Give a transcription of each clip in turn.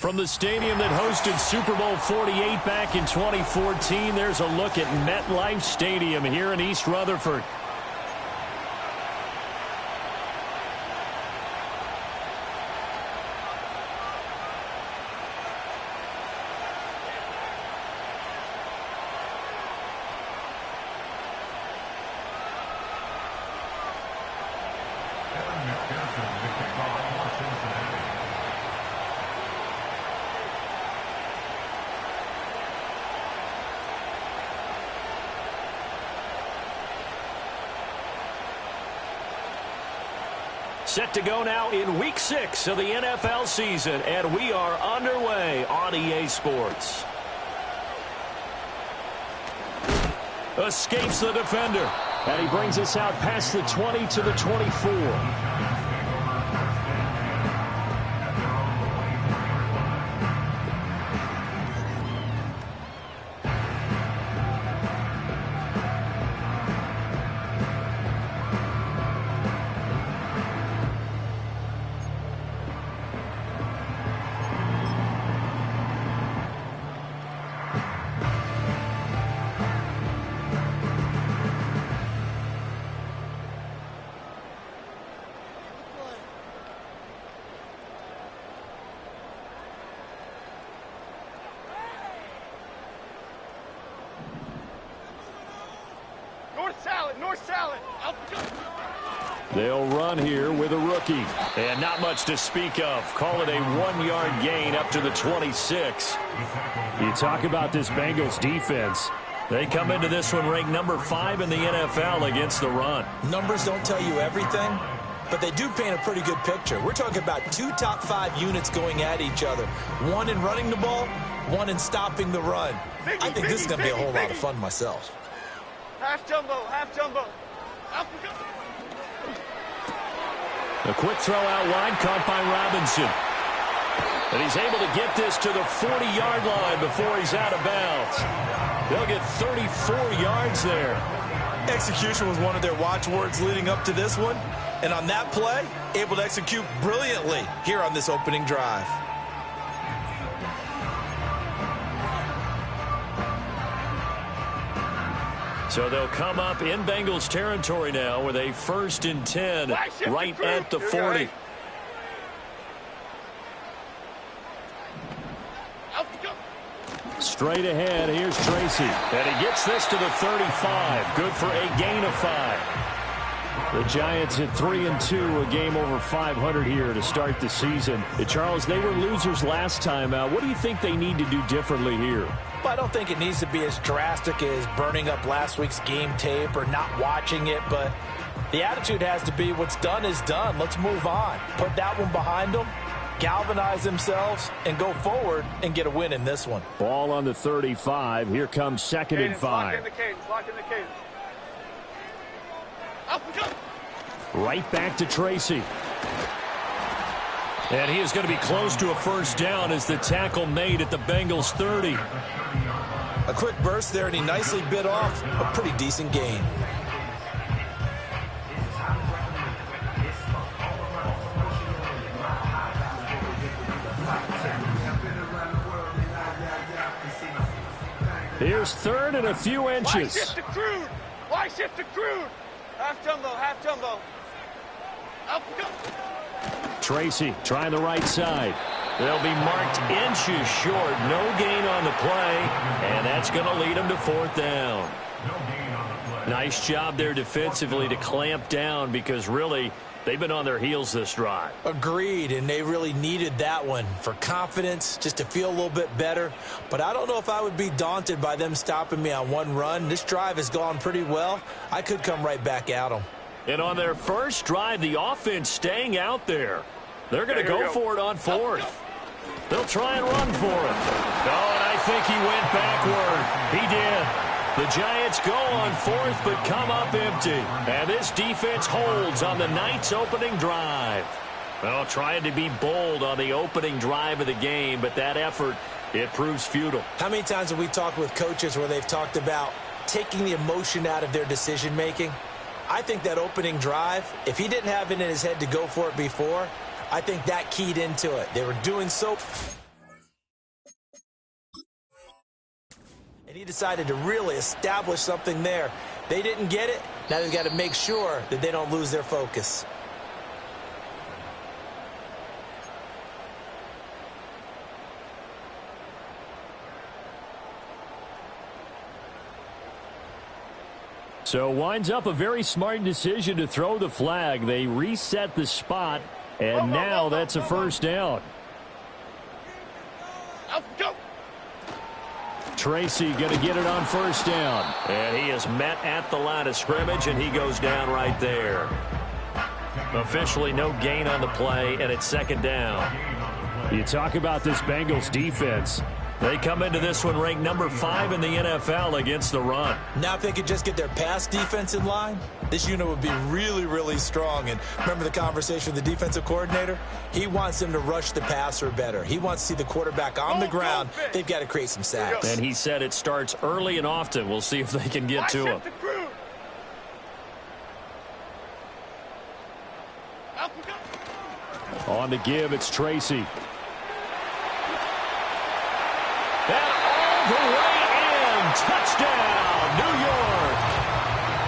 From the stadium that hosted Super Bowl 48 back in 2014, there's a look at MetLife Stadium here in East Rutherford. Set to go now in Week 6 of the NFL season, and we are underway on EA Sports. Escapes the defender, and he brings us out past the 20 to the 24. North salad. They'll run here with a rookie. And not much to speak of. Call it a 1-yard gain up to the 26. You talk about this Bengals defense. They come into this one ranked number 5 in the NFL against the run. Numbers don't tell you everything, but they do paint a pretty good picture. We're talking about 2 top 5 units going at each other. One in running the ball, one in stopping the run. I think this is going to be a whole lot of fun myself. Half jumbo, half jumbo. A quick throw out wide caught by Robinson. And he's able to get this to the 40-yard line before he's out of bounds. They'll get 34 yards there. Execution was one of their watchwords leading up to this one. And on that play, able to execute brilliantly here on this opening drive. So they'll come up in Bengals territory now with a 1st and 10 right at the 40. Straight ahead, here's Tracy. And he gets this to the 35. Good for a gain of 5. The Giants at 3-2, a game over 500 here to start the season. Charles, they were losers last time out. What do you think they need to do differently here? Well, I don't think it needs to be as drastic as burning up last week's game tape or not watching it, but the attitude has to be what's done is done. Let's move on. Put that one behind them, galvanize themselves, and go forward and get a win in this one. Ball on the 35. Here comes 2nd and 5. Lock in the cadence, lock in the cadence. Right back to Tracy. And he is going to be close to a 1st down as the tackle made at the Bengals 30. A quick burst there, and he nicely bit off a pretty decent gain. Here's 3rd and a few inches. Why shift to crude? Why shift to crude? Half jumbo, half jumbo. Tracy trying the right side. They'll be marked inches short. No gain on the play, and that's going to lead them to 4th down. Nice job there defensively to clamp down because really they've been on their heels this drive. Agreed, and they really needed that one for confidence, just to feel a little bit better. But I don't know if I would be daunted by them stopping me on one run. This drive has gone pretty well. I could come right back at them. And on their first drive, the offense staying out there. They're going to go for it on 4th. They'll try and run for it. Oh, and I think he went backward. He did. The Giants go on 4th, but come up empty. And this defense holds on the night's opening drive. Well, trying to be bold on the opening drive of the game, but that effort, it proves futile. How many times have we talked with coaches where they've talked about taking the emotion out of their decision-making? I think that opening drive, if he didn't have it in his head to go for it before, I think that keyed into it. They were doing so. And he decided to really establish something there. They didn't get it. Now they've got to make sure that they don't lose their focus. So winds up a very smart decision to throw the flag. They reset the spot, and now that's a first down. Let's go. Tracy going to get it on first down. And he is met at the line of scrimmage, and he goes down right there. Officially no gain on the play, and it's second down. You talk about this Bengals defense. They come into this one ranked number 5 in the NFL against the run. Now if they could just get their pass defense in line, this unit would be really, really strong. And remember the conversation with the defensive coordinator? He wants them to rush the passer better. He wants to see the quarterback on the ground. They've got to create some sacks. And he said it starts early and often. We'll see if they can get to him. On the give, it's Tracy. And all the way in. Touchdown, New York.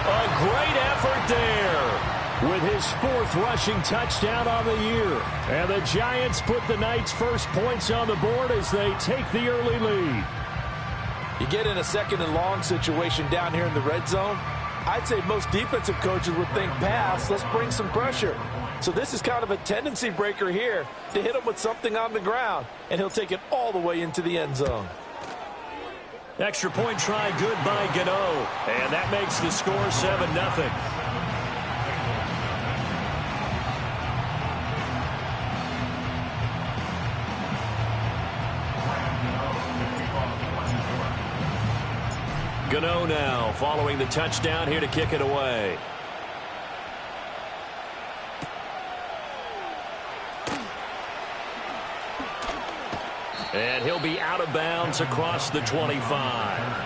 A great effort there with his 4th rushing touchdown on the year. And the Giants put the Knights' first points on the board as they take the early lead. You get in a second and long situation down here in the red zone, I'd say most defensive coaches would think pass, let's bring some pressure. So this is kind of a tendency breaker here to hit him with something on the ground, and he'll take it all the way into the end zone. Extra point try good by Gano, and that makes the score 7-0. Gano now following the touchdown here to kick it away. And he'll be out of bounds across the 25.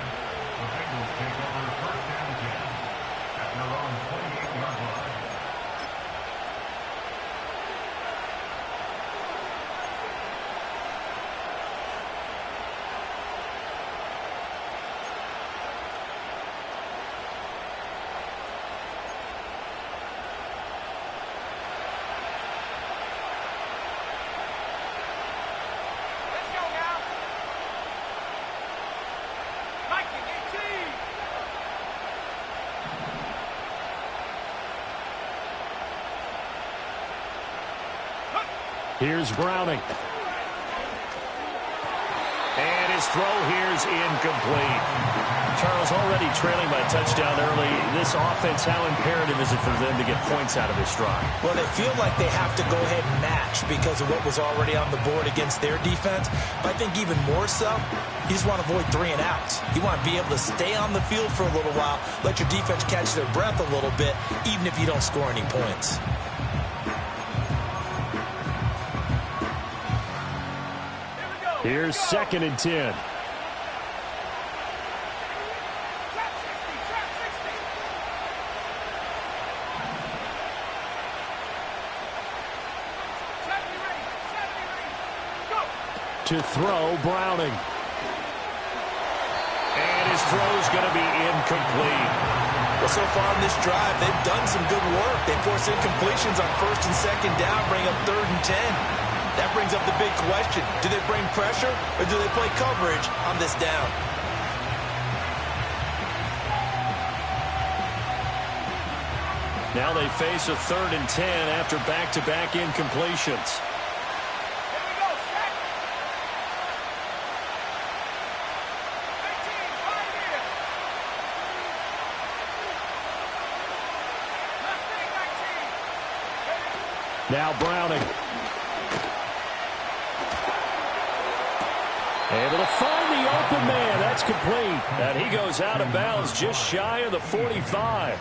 Here's Browning. And his throw here's incomplete. Charles, already trailing by a touchdown early. This offense, how imperative is it for them to get points out of this drive? Well, they feel like they have to go ahead and match because of what was already on the board against their defense. But I think even more so, you just want to avoid 3 and outs. You want to be able to stay on the field for a little while, let your defense catch their breath a little bit, even if you don't score any points. Here's 2nd and 10. To throw, Browning. And his throw's going to be incomplete. Well, so far in this drive, they've done some good work. They force incompletions on 1st and 2nd down, bring up 3rd and 10. That brings up the big question. Do they bring pressure or do they play coverage on this down? Now they face a 3rd and 10 after back-to-back incompletions. Now Browning. Able to find the open man. That's complete. And he goes out of bounds just shy of the 45.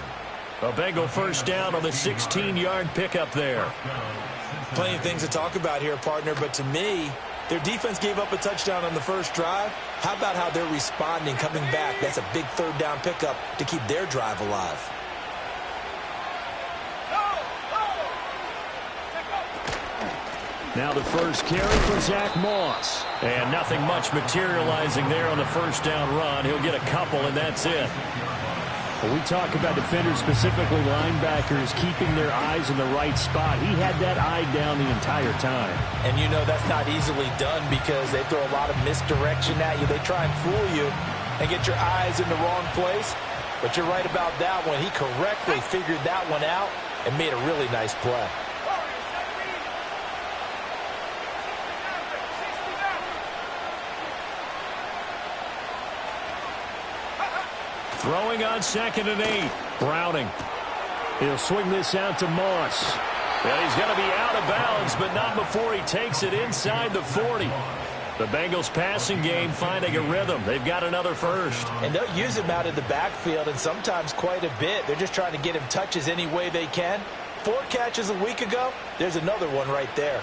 A Bengal first down on the 16-yard pickup there. Plenty of things to talk about here, partner, but to me, their defense gave up a touchdown on the first drive. How about how they're responding, coming back? That's a big 3rd down pickup to keep their drive alive. Now the first carry for Zach Moss. And nothing much materializing there on the first down run. He'll get a couple, and that's it. When we talk about defenders, specifically linebackers, keeping their eyes in the right spot, he had that eye down the entire time. And you know that's not easily done because they throw a lot of misdirection at you. They try and fool you and get your eyes in the wrong place. But you're right about that one. He correctly figured that one out and made a really nice play. Throwing on 2nd and 8. Browning. He'll swing this out to Moss. Well, he's going to be out of bounds, but not before he takes it inside the 40. The Bengals passing game finding a rhythm. They've got another first. And they'll use him out of the backfield, and sometimes quite a bit. They're just trying to get him touches any way they can. 4 catches a week ago. There's another one right there.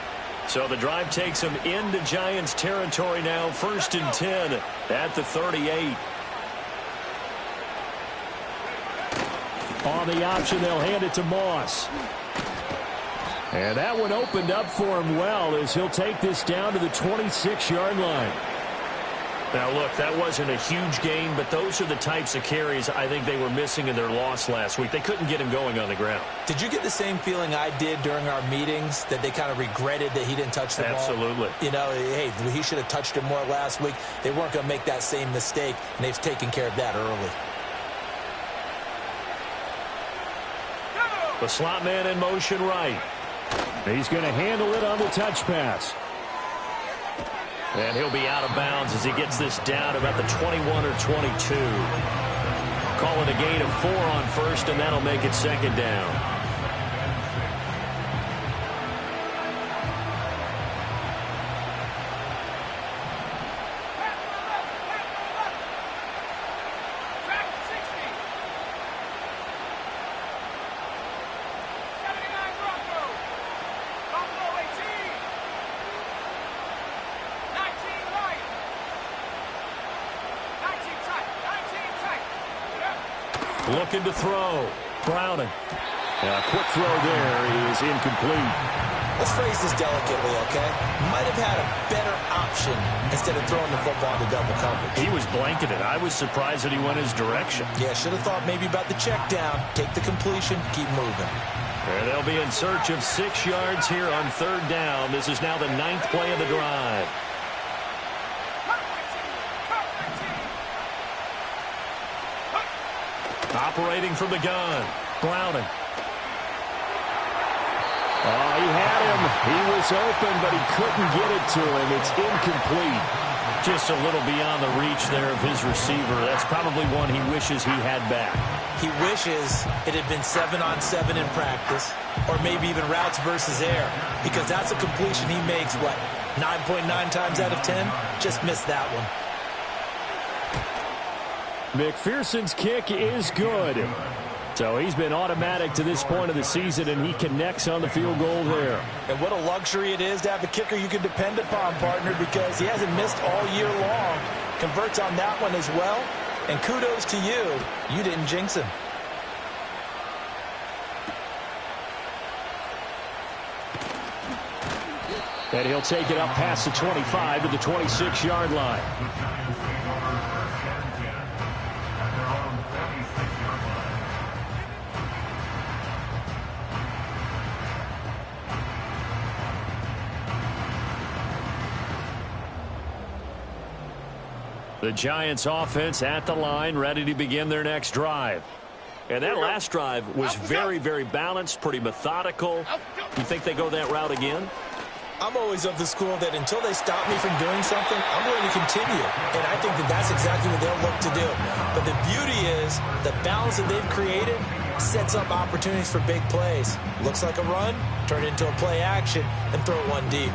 So the drive takes him into Giants territory now. 1st and 10 at the 38. On the option, they'll hand it to Moss. And that one opened up for him well as he'll take this down to the 26-yard line. Now, look, that wasn't a huge gain, but those are the types of carries I think they were missing in their loss last week. They couldn't get him going on the ground. Did you get the same feeling I did during our meetings, that they kind of regretted that he didn't touch the ball? Absolutely. You know, hey, he should have touched it more last week. They weren't going to make that same mistake, and they've taken care of that early. The slot man in motion right. He's going to handle it on the touch pass. And he'll be out of bounds as he gets this down about the 21 or 22. Call it a gain of 4 on first, and that'll make it 2nd down. Looking to throw. Browning. And a quick throw there is incomplete. Let's phrase this delicately, okay? Might have had a better option instead of throwing the football into double coverage. He was blanketed. I was surprised that he went his direction. Yeah, should have thought maybe about the check down. Take the completion, keep moving. And they'll be in search of 6 yards here on 3rd down. This is now the 9th play of the drive. Operating from the gun. Browning. Oh, he had him. He was open, but he couldn't get it to him. It's incomplete. Just a little beyond the reach there of his receiver. That's probably one he wishes he had back. He wishes it had been 7-on-7 in practice, or maybe even routes versus air, because that's a completion he makes, what, 9.9 times out of 10? Just missed that one. McPherson's kick is good. So he's been automatic to this point of the season, and he connects on the field goal there. And what a luxury it is to have a kicker you can depend upon, partner, because he hasn't missed all year long. Converts on that one as well. And kudos to you. You didn't jinx him. And he'll take it up past the 25 to the 26-yard line. The Giants offense at the line, ready to begin their next drive. And that last drive was very, very balanced, pretty methodical. You think they go that route again? I'm always of the school that until they stop me from doing something, I'm going to continue. And I think that that's exactly what they'll look to do. But the beauty is the balance that they've created sets up opportunities for big plays. Looks like a run, turn it into a play action, and throw one deep.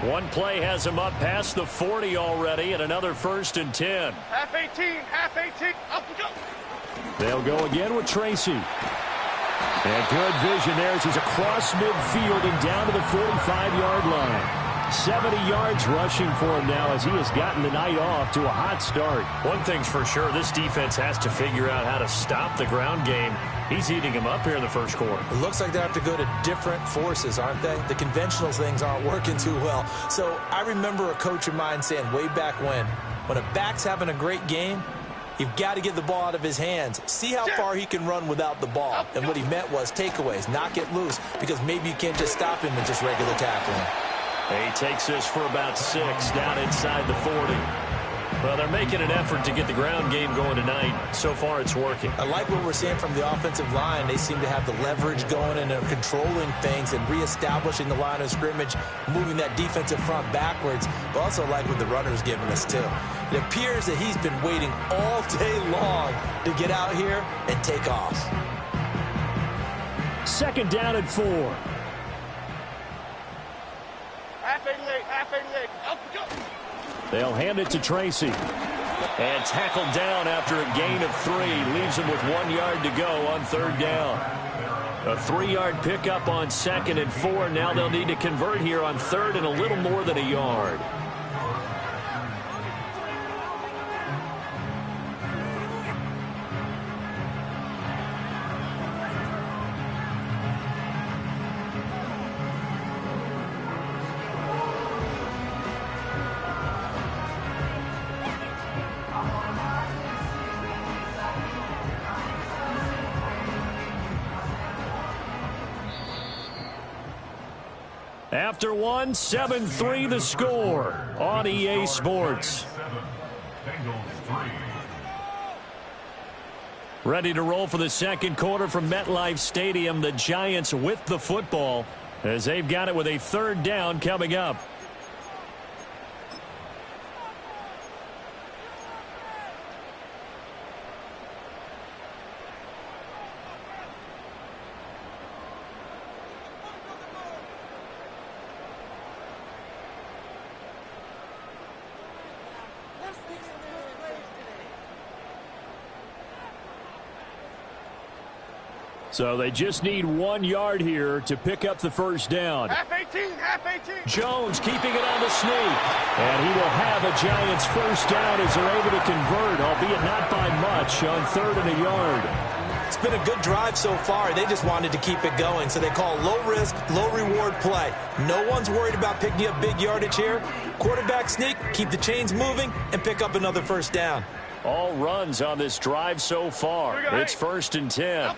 One play has him up past the 40 already, and another 1st and 10. Half 18, half 18, up we go. They'll go again with Tracy. And good vision there as he's across midfield and down to the 45-yard line. 70 yards rushing for him now as he has gotten the night off to a hot start. One thing's for sure, this defense has to figure out how to stop the ground game. He's eating him up here in the first quarter. It looks like they have to go to different forces, aren't they? The conventional things aren't working too well. So I remember a coach of mine saying way back when a back's having a great game, you've got to get the ball out of his hands. See how far he can run without the ball. And what he meant was takeaways, knock it loose, because maybe you can't just stop him with just regular tackling. He takes this for about 6 down inside the 40. Well, they're making an effort to get the ground game going tonight. So far, it's working. I like what we're seeing from the offensive line. They seem to have the leverage going and they're controlling things and reestablishing the line of scrimmage, moving that defensive front backwards. But also like what the runner's giving us, too. It appears that he's been waiting all day long to get out here and take off. 2nd down and 4. Half 88, half 88. Up we go. They'll hand it to Tracy. And tackled down after a gain of 3. Leaves him with 1 yard to go on 3rd down. A 3-yard pickup on 2nd and 4. Now they'll need to convert here on 3rd and a little more than a yard. After 1, 7-3 the score on EA Sports. Ready to roll for the second quarter from MetLife Stadium. The Giants with the football as they've got it with a 3rd down coming up. So they just need 1 yard here to pick up the 1st down. Half 18, half 18. Jones keeping it on the sneak. And he will have a Giants 1st down as they're able to convert, albeit not by much, on 3rd and a yard. It's been a good drive so far. They just wanted to keep it going, so they call low-risk, low-reward play. No one's worried about picking up big yardage here. Quarterback sneak, keep the chains moving, and pick up another 1st down. All runs on this drive so far. It's 1st and 10.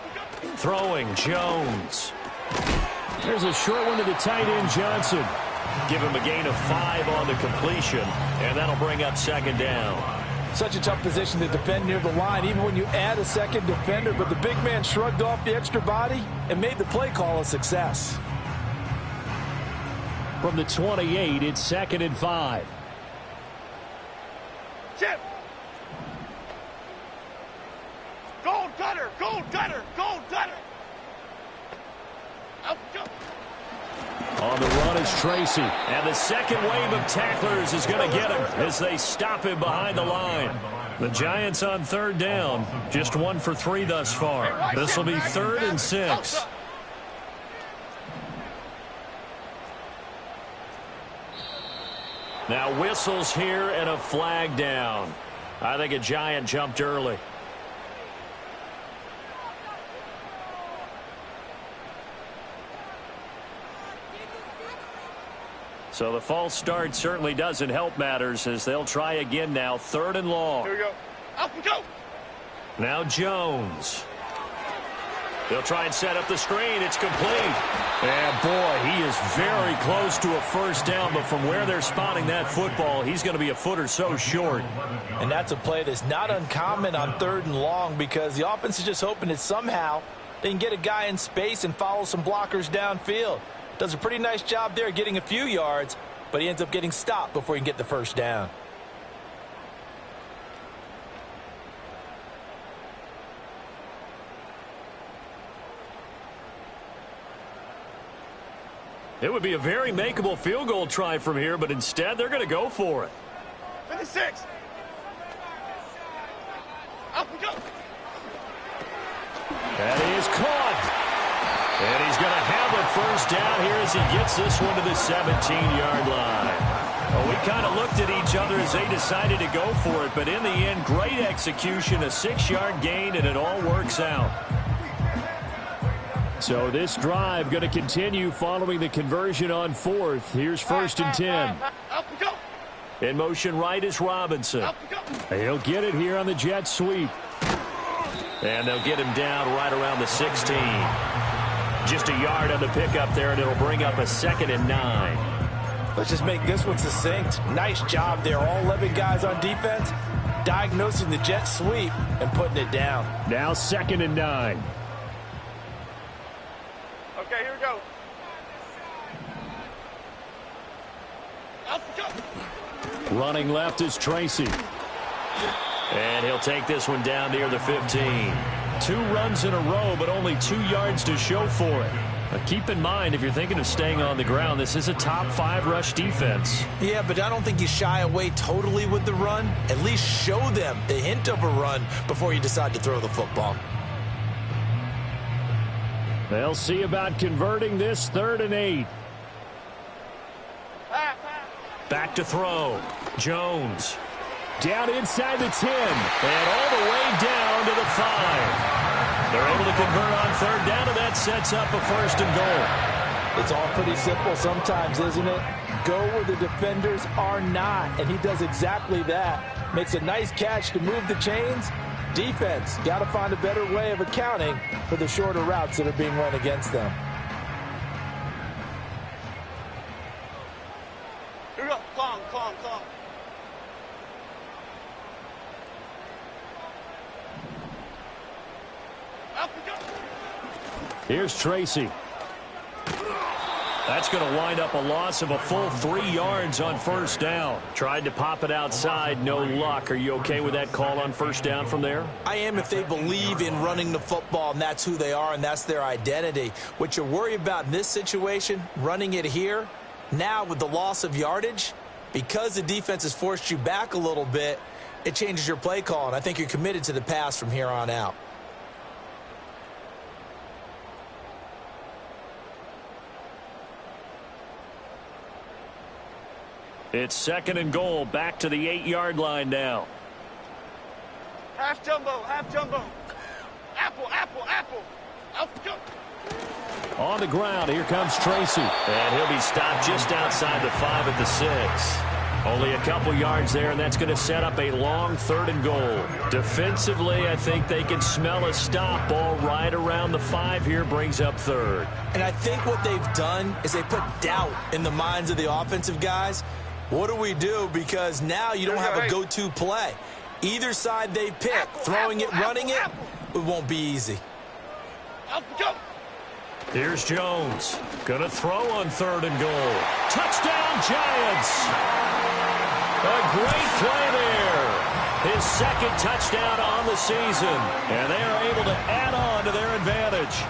Throwing Jones. There's a short one to the tight end, Johnson. Give him a gain of 5 on the completion, and that'll bring up 2nd down. Such a tough position to defend near the line, even when you add a second defender, but the big man shrugged off the extra body and made the play call a success. From the 28, it's 2nd and 5. Chip. Gold gutter, gold gutter, gold gutter. Up we go. On the run is Tracy. And the second wave of tacklers is going to get him as they stop him behind the line. The Giants on 3rd down. Just 1 for 3 thus far. This will be 3rd and 6. Now whistles here and a flag down. I think a Giant jumped early. So the false start certainly doesn't help matters as they'll try again now. 3rd and long. Here we go. Up we go. Now Jones. They'll try and set up the screen. It's complete. And boy, he is very close to a 1st down, but from where they're spotting that football, he's going to be a foot or so short. And that's a play that's not uncommon on 3rd and long because the offense is just hoping that somehow they can get a guy in space and follow some blockers downfield. Does a pretty nice job there getting a few yards, but he ends up getting stopped before he can get the 1st down. It would be a very makeable field goal try from here, but instead they're going to go for it. 56. Up we go. That is caught. And he's going to have a 1st first down here as he gets this one to the 17-yard line. Well, we kind of looked at each other as they decided to go for it, but in the end, great execution, a 6-yard gain, and it all works out. So this drive going to continue following the conversion on 4th. Here's 1st and 10. In motion right is Robinson. He'll get it here on the jet sweep. And they'll get him down right around the 16. Just a yard on the pickup there, and it'll bring up a 2nd and 9. Let's just make this one succinct. Nice job there. All 11 guys on defense diagnosing the jet sweep and putting it down. Now 2nd and 9. Okay, here we go. Running left is Tracy. And he'll take this one down near the 15. 2 runs in a row, but only 2 yards to show for it. But keep in mind, if you're thinking of staying on the ground, this is a top 5 rush defense. Yeah, but I don't think you shy away totally with the run. At least show them the hint of a run before you decide to throw the football. They'll see about converting this 3rd and 8. Back to throw. Jones. Down inside the 10. And all the way down to the 5. They're able to convert on 3rd down, and that sets up a 1st and goal. It's all pretty simple sometimes, isn't it? Go where the defenders are not, and he does exactly that. Makes a nice catch to move the chains. Defense, got to find a better way of accounting for the shorter routes that are being run against them. Here we go. Calm. Here's Tracy. That's going to wind up a loss of a full 3 yards on 1st down. Tried to pop it outside, no luck. Are you okay with that call on 1st down from there? I am if they believe in running the football, and that's who they are, and that's their identity. What you worry about in this situation, running it here, now with the loss of yardage, because the defense has forced you back a little bit, it changes your play call, and I think you're committed to the pass from here on out. It's 2nd and goal, back to the 8-yard line now. Half jumbo. Apple. On the ground, here comes Tracy. And he'll be stopped just outside the 5 at the 6. Only a couple yards there, and that's going to set up a long 3rd and goal. Defensively, I think they can smell a stop. Ball right around the 5 here, brings up 3rd. And I think what they've done is they put doubt in the minds of the offensive guys. What do we do? Because now you don't have a go-to play. Either side they pick, throwing it, running it, it won't be easy. Here's Jones. Going to throw on 3rd and goal. Touchdown, Giants! A great play there. His 2nd touchdown on the season. And they are able to add on to their advantage.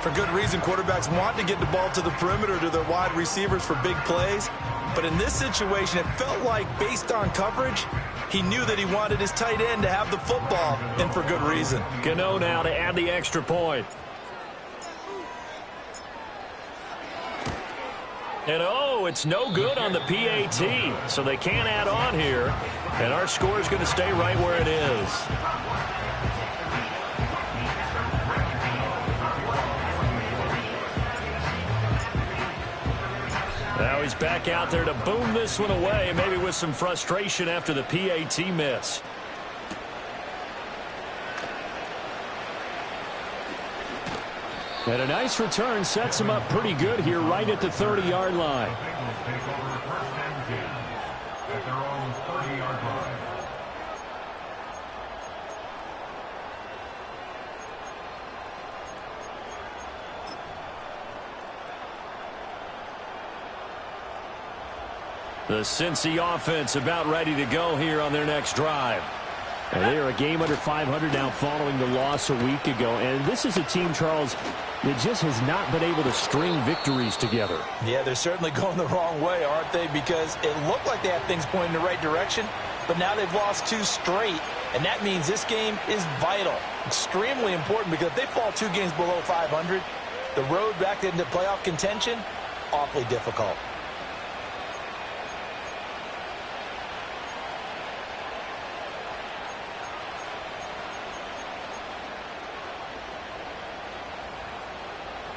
For good reason, quarterbacks want to get the ball to the perimeter to their wide receivers for big plays. But in this situation, it felt like, based on coverage, he knew that he wanted his tight end to have the football, and for good reason. Gano now to add the extra point. And it's no good on the PAT, so they can't add on here. And our score is going to stay right where it is. Now he's back out there to boom this one away, maybe with some frustration after the PAT miss. And a nice return sets him up pretty good here right at the 30-yard line. The Cincy offense about ready to go here on their next drive. And they are a game under 500 now following the loss a week ago. And this is a team, Charles, that just has not been able to string victories together. Yeah, they're certainly going the wrong way, aren't they? Because it looked like they had things pointing in the right direction, but now they've lost 2 straight. And that means this game is vital, extremely important, because if they fall 2 games below 500, The road back into playoff contention, awfully difficult.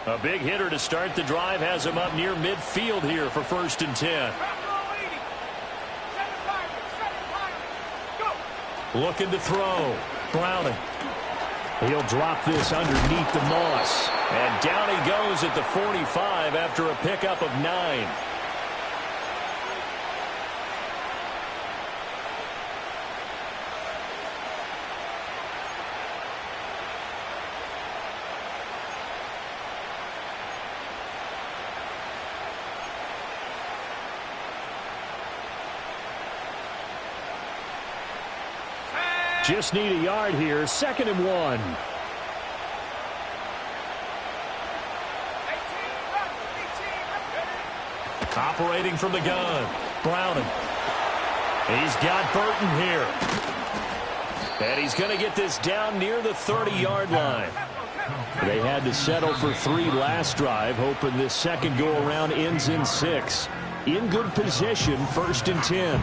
A big hitter to start the drive has him up near midfield here for 1st and 10. Looking to throw. Browning. He'll drop this underneath the Moss. And down he goes at the 45 after a pickup of 9. Just need a yard here. 2nd and 1. Operating from the gun. Browning. He's got Burton here. And he's going to get this down near the 30-yard line. They had to settle for 3 last drive, hoping this second go-around ends in 6. In good position, 1st and 10.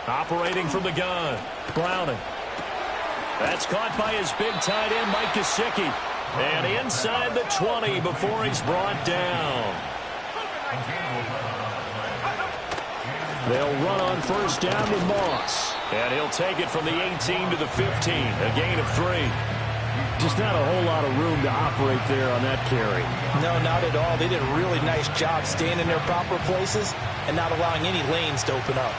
Operating from the gun. Browning. That's caught by his big tight end, Mike Gesicki. And inside the 20 before he's brought down. They'll run on 1st down with Moss. And he'll take it from the 18 to the 15. A gain of 3. Just not a whole lot of room to operate there on that carry. No, not at all. They did a really nice job staying in their proper places and not allowing any lanes to open up.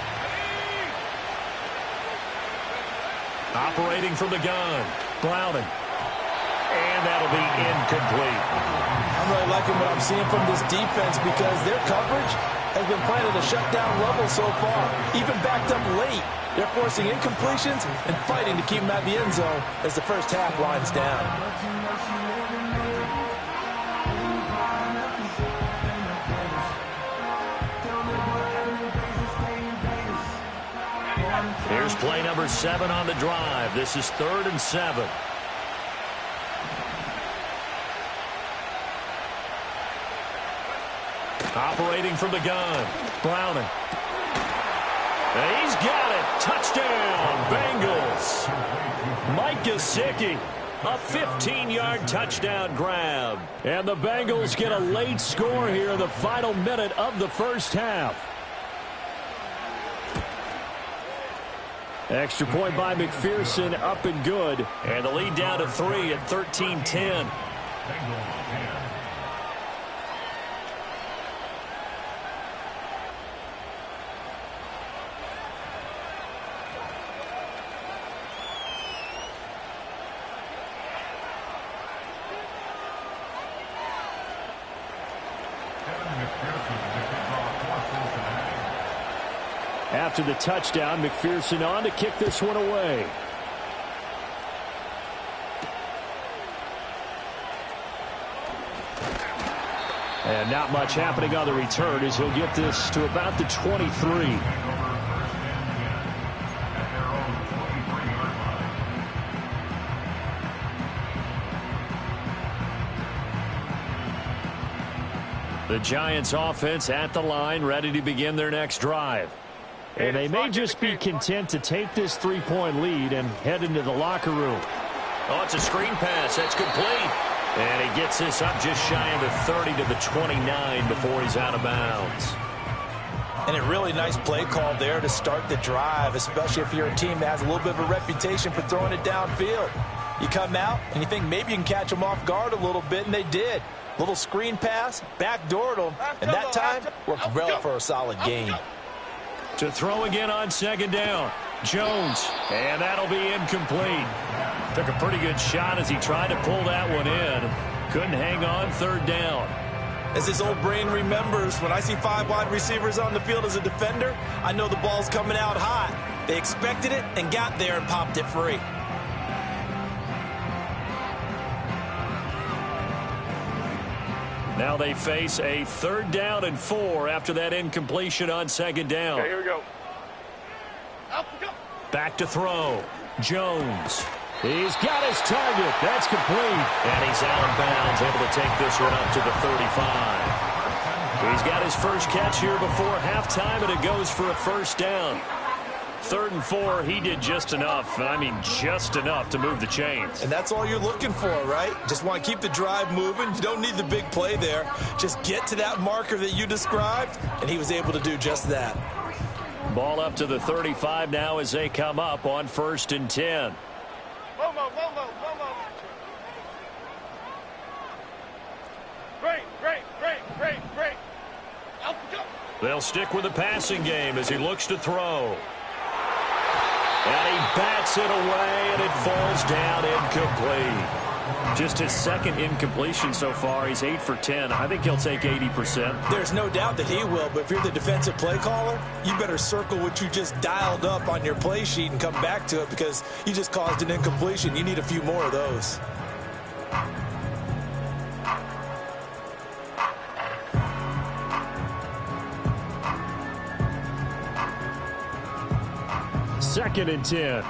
Operating from the gun. Browning. And that'll be incomplete. I'm really liking what I'm seeing from this defense because their coverage has been playing at a shutdown level so far. Even backed up late. They're forcing incompletions and fighting to keep them out of the end zone as the first half winds down. Here's play number 7 on the drive. This is 3rd and 7. Operating from the gun. Browning. And he's got it. Touchdown, Bengals. Mike Gesicki. A 15-yard touchdown grab. And the Bengals get a late score here in the final minute of the first half. Extra point by McPherson, up and good. And the lead down to 3 at 13-10. After the touchdown, McPherson on to kick this one away. And not much happening on the return as he'll get this to about the 23. The Giants offense at the line, ready to begin their next drive. And they may just be content to take this 3-point lead and head into the locker room. Oh, it's a screen pass. That's complete. And he gets this up just shy of the 30 to the 29 before he's out of bounds. And a really nice play call there to start the drive, especially if you're a team that has a little bit of a reputation for throwing it downfield. You come out and you think maybe you can catch them off guard a little bit, and they did. Little screen pass, backdoored them, and that time worked well for a solid gain. To throw again on 2nd down. Jones, and that'll be incomplete. Took a pretty good shot as he tried to pull that one in. Couldn't hang on third down. As his old brain remembers, when I see 5 wide receivers on the field as a defender, I know the ball's coming out hot. They expected it and got there and popped it free. Now they face a 3rd down and 4 after that incompletion on 2nd down. Okay, here we go. Up we go. Back to throw. Jones. He's got his target. That's complete. And he's out of bounds, able to take this one up to the 35. He's got his first catch here before halftime, and it goes for a 1st down. 3rd and 4, he did just enough. I mean, just enough to move the chains. And that's all you're looking for, right? Just want to keep the drive moving. You don't need the big play there. Just get to that marker that you described, and he was able to do just that. Ball up to the 35 now as they come up on 1st and 10. Momo. Great. Up we go. They'll stick with the passing game as he looks to throw. And he bats it away, and it falls down incomplete. Just his 2nd incompletion so far. He's 8 for 10. I think he'll take 80%. There's no doubt that he will, but if you're the defensive play caller, you better circle what you just dialed up on your play sheet and come back to it because you just caused an incompletion. You need a few more of those. Second and 10.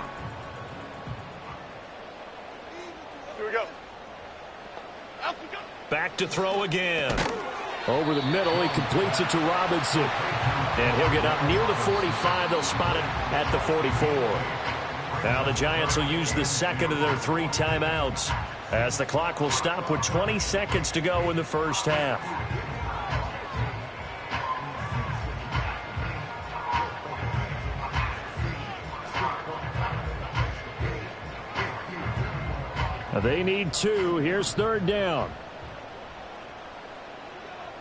Here we go. Up we go. Back to throw again. Over the middle, he completes it to Robinson. And he'll get up near the 45. They'll spot it at the 44. Now the Giants will use the 2nd of their 3 timeouts as the clock will stop with 20 seconds to go in the 1st half. They need 2. Here's 3rd down.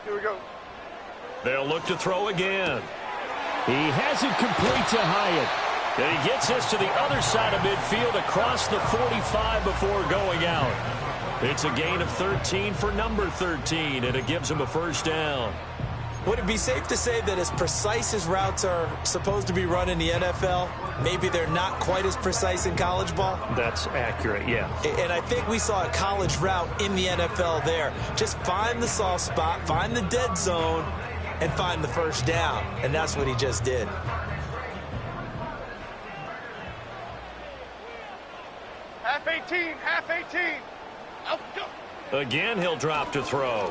Here we go. They'll look to throw again. He has it complete to Hyatt. And he gets this to the other side of midfield across the 45 before going out. It's a gain of 13 for number 13, and it gives him a 1st down. Would it be safe to say that as precise as routes are supposed to be run in the NFL, maybe they're not quite as precise in college ball? That's accurate, yeah. And I think we saw a college route in the NFL there. Just find the soft spot, find the dead zone, and find the 1st down. And that's what he just did. Half 18. Up we go. Again, he'll drop to throw.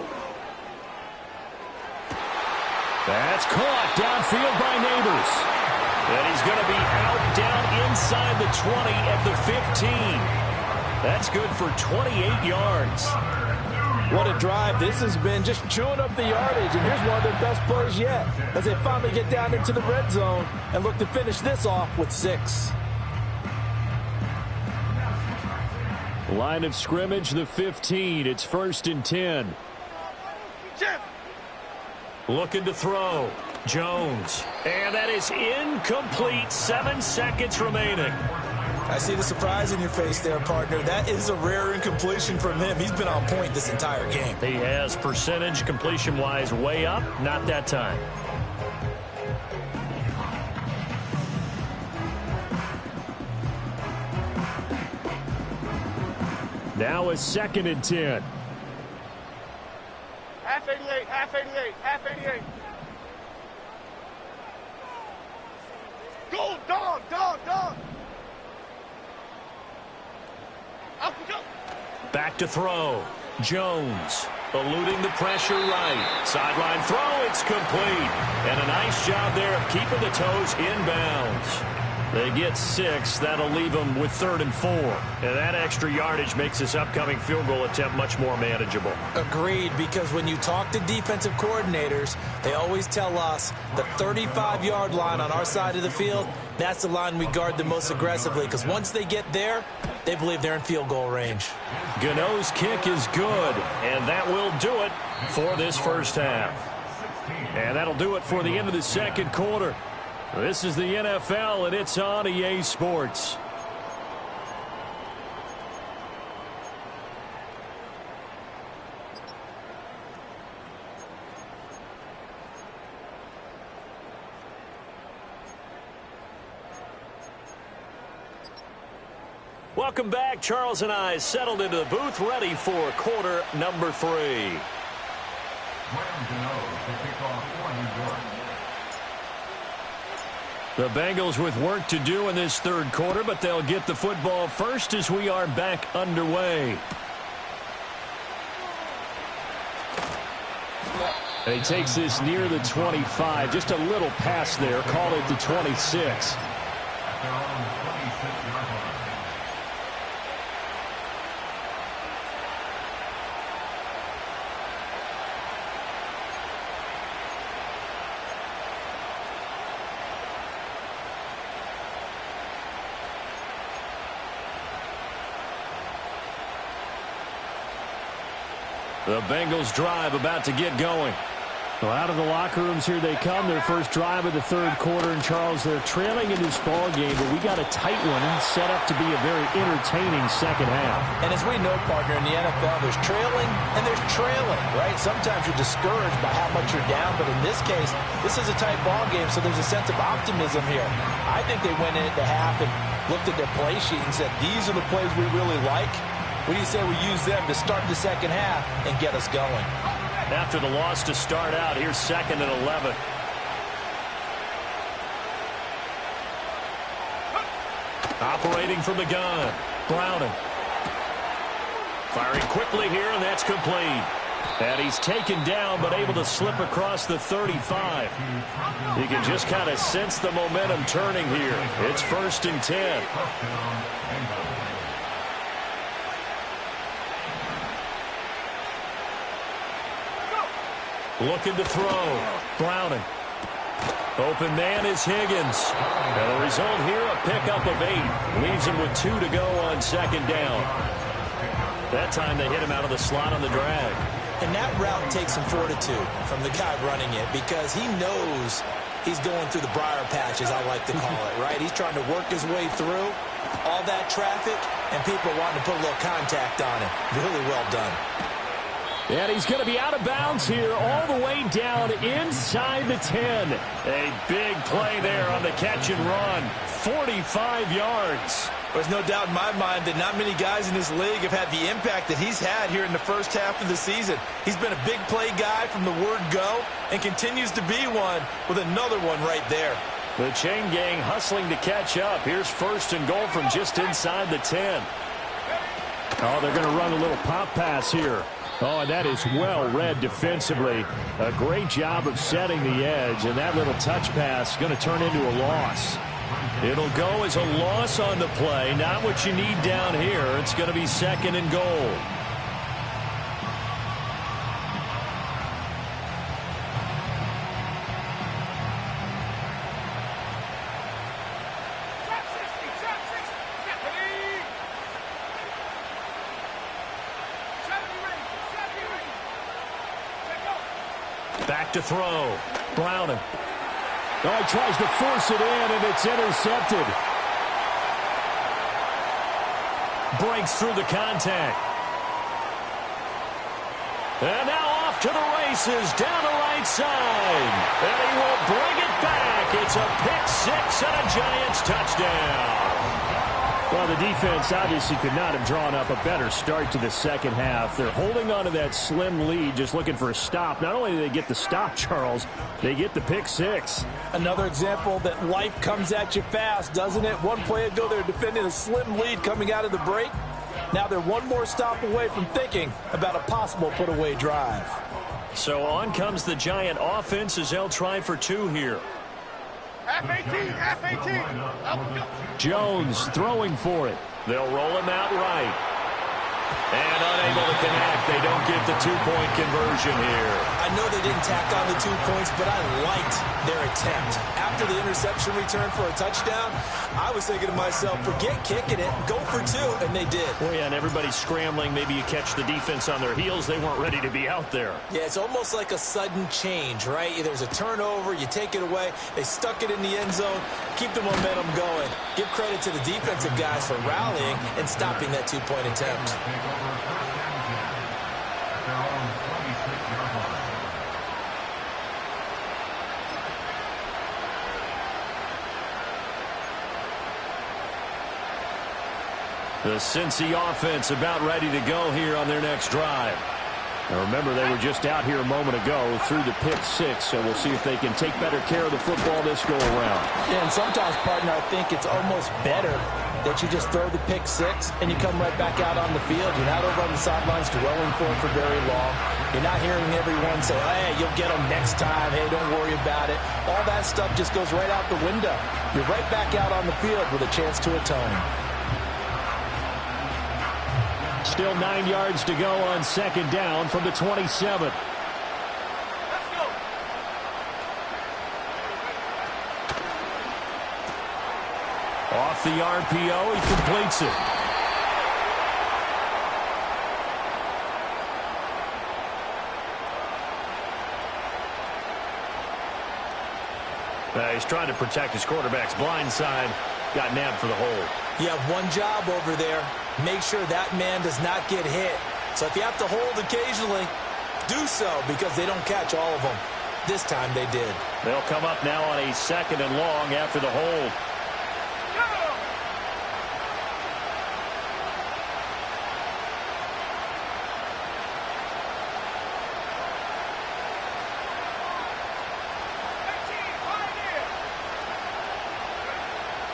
That's caught downfield by Neighbors. And he's going to be out down inside the 20 at the 15. That's good for 28 yards. What a drive this has been, just chewing up the yardage. And here's one of their best plays yet as they finally get down into the red zone and look to finish this off with 6. Line of scrimmage, the 15. It's 1st and 10. Jim. Looking to throw. Jones. And that is incomplete. 7 seconds remaining. I see the surprise in your face there, partner. That is a rare incompletion from him. He's been on point this entire game. He has percentage completion-wise way up. Not that time. Now a 2nd and 10. Half 88. Go, dog. Up we go. Back to throw. Jones eluding the pressure right. Sideline throw, it's complete. And a nice job there of keeping the toes inbounds. They get 6. That'll leave them with 3rd and 4. And that extra yardage makes this upcoming field goal attempt much more manageable. Agreed, because when you talk to defensive coordinators, they always tell us the 35-yard line on our side of the field, that's the line we guard the most aggressively, because once they get there, they believe they're in field goal range. Gano's kick is good, and that will do it for this 1st half. And that'll do it for the end of the 2nd quarter. This is the NFL, and it's on EA Sports. Welcome back. Charles and I settled into the booth, ready for quarter number 3. The Bengals with work to do in this third quarter, but they'll get the football first as we are back underway. And he takes this near the 25. Just a little pass there. Call it the 26. The Bengals drive about to get going. Well, out of the locker rooms here they come. Their first drive of the third quarter. And, Charles, they're trailing in this ball game, but we got a tight one set up to be a very entertaining second half. And as we know, partner, in the NFL, there's trailing and there's trailing, right? Sometimes you're discouraged by how much you're down, but in this case, this is a tight ball game, so there's a sense of optimism here. I think they went into half and looked at their play sheet and said, these are the plays we really like. What do you say we use them to start the second half and get us going? After the loss to start out, here's 2nd and 11. Operating from the gun, Browning. Firing quickly here, and that's complete. And he's taken down, but able to slip across the 35. You can just kind of sense the momentum turning here. It's 1st and 10. Looking to throw. Browning. Open man is Higgins. And the result here, a pickup of 8. Leaves him with 2 to go on 2nd down. That time they hit him out of the slot on the drag. And that route takes some fortitude from the guy running it because he knows he's going through the briar patch, as I like to call it, right? He's trying to work his way through all that traffic, and people wanting to put a little contact on it. Really well done. And he's going to be out of bounds here all the way down inside the 10. A big play there on the catch and run. 45 yards. There's no doubt in my mind that not many guys in this league have had the impact that he's had here in the first half of the season. He's been a big play guy from the word go and continues to be one with another one right there. The chain gang hustling to catch up. Here's 1st and goal from just inside the 10. Oh, they're going to run a little pop pass here. Oh, and that is well read defensively. A great job of setting the edge, and that little touch pass is going to turn into a loss. It'll go as a loss on the play. Not what you need down here. It's going to be 2nd and goal. Back to throw. Browning. Oh, he tries to force it in, and it's intercepted. Breaks through the contact. And now off to the races, down the right side. And he will bring it back. It's a pick 6 and a Giants touchdown. Well, the defense obviously could not have drawn up a better start to the second half. They're holding on to that slim lead, just looking for a stop. Not only do they get the stop, Charles, they get the pick 6. Another example that life comes at you fast, doesn't it? One play ago, they're defending a slim lead coming out of the break. Now they're one more stop away from thinking about a possible put-away drive. So on comes the Giant offense as they'll try for 2 here. Half 18, half 18. Jones throwing for it. They'll roll him out right. And unable to connect. They don't get the 2-point conversion here. I know they didn't tack on the 2 points, but I liked their attempt. After after the interception return for a touchdown, I was thinking to myself, forget kicking it, go for 2, and they did. Well, yeah, and everybody's scrambling. Maybe you catch the defense on their heels. They weren't ready to be out there. Yeah, it's almost like a sudden change, right? There's a turnover, you take it away, they stuck it in the end zone, keep the momentum going. Give credit to the defensive guys for rallying and stopping that 2-point attempt. The Cincy offense about ready to go here on their next drive. Now remember, they were just out here a moment ago through the pick 6, so we'll see if they can take better care of the football this go-around. Yeah, and sometimes, partner, I think it's almost better that you just throw the pick 6 and you come right back out on the field. You're not over on the sidelines dwelling for it for very long. You're not hearing everyone say, hey, you'll get them next time. Hey, don't worry about it. All that stuff just goes right out the window. You're right back out on the field with a chance to atone. Still 9 yards to go on second down from the 27. Off the RPO, he completes it. He's trying to protect his quarterback's blind side. Got nabbed for the hold. You have one job over there. Make sure that man does not get hit. So if you have to hold occasionally, do so, because they don't catch all of them. This time they did. They'll come up now on a 2nd and long after the hold.